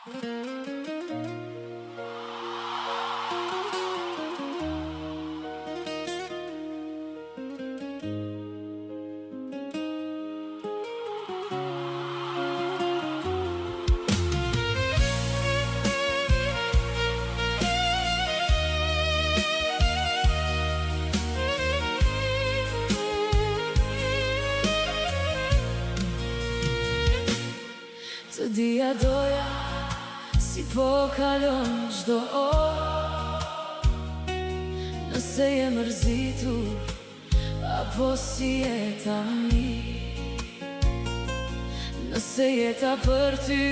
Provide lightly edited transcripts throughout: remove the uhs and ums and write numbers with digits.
Të dija doja, si po kalon çdo orë. Nëse je mërzitur, apo si jeta mirë. Nëse jeta për ty,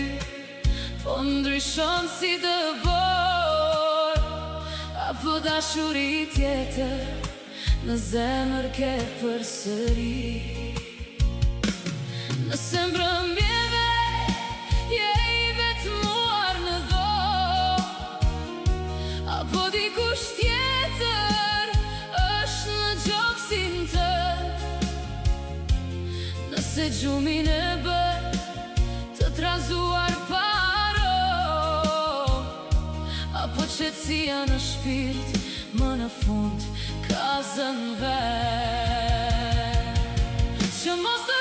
po ndryshon si dëbor. Apo dashuri tjetër, në zemër ke përsëri. Nëse mbrëmjeve je i vetmuar në dhomë, apo dikush tjetër është në gjoksin tënd. Nëse gjumin e bën të trazuar paro, apo qetësia në shpirt, më në fund ka zënë vet. Që mos të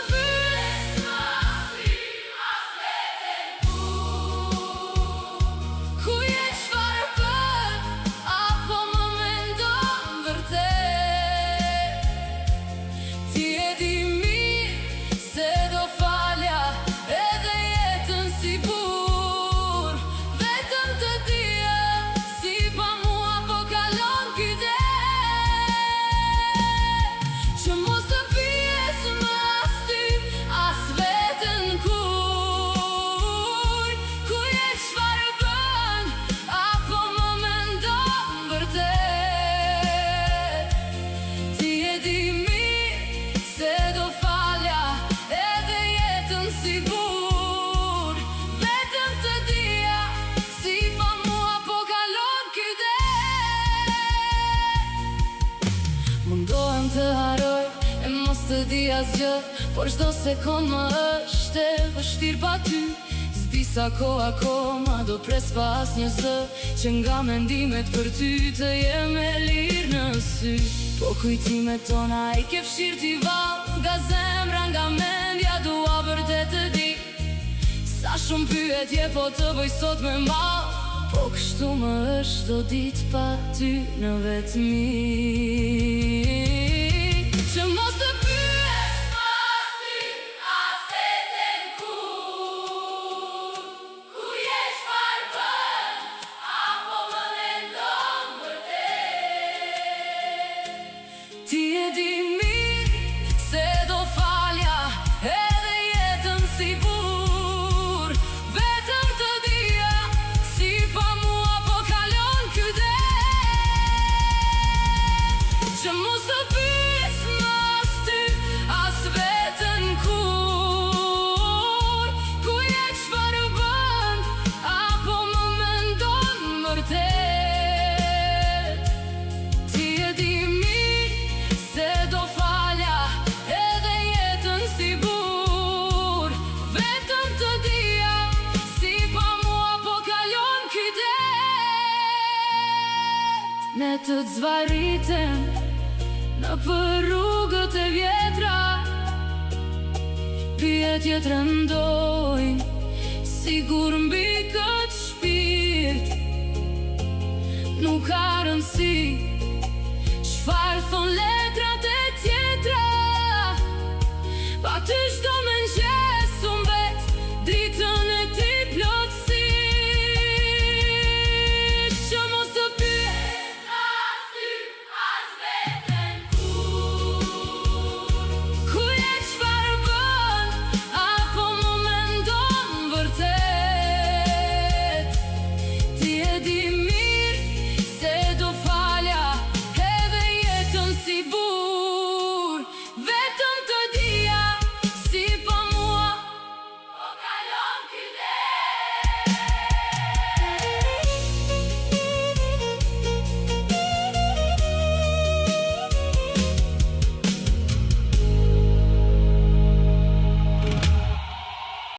të haroj e mos të di asgjë, por çdo sekond më është e vështirë pa ty. S'di sa kohë akoma do pres pas një zë, që nga mendimet për ty të jem e lirë në sy. Po kujtimet tona i ke fshirë t'i vallë, nga zemra, nga mendja, dua vërtet të di. Sa shumë pyetje po të bëj sot me mall, po kështu më është do ditë pa ty në vetmi. Që mos të pyes pas ty as veten kur je, çfarë bën, apo më mendon vërtet. Ti e di mirë se do falja edhe jetën si burr, vetëm të dija si pa mua po kalon ky det. Që mos të ne të zvaritem në për rrugët e vjetra, pyetjet rëndojnë sigur mbi këtë shpirt. Nuk ka rëndësi çfarë thon letrat e tjetra, pa ty çdo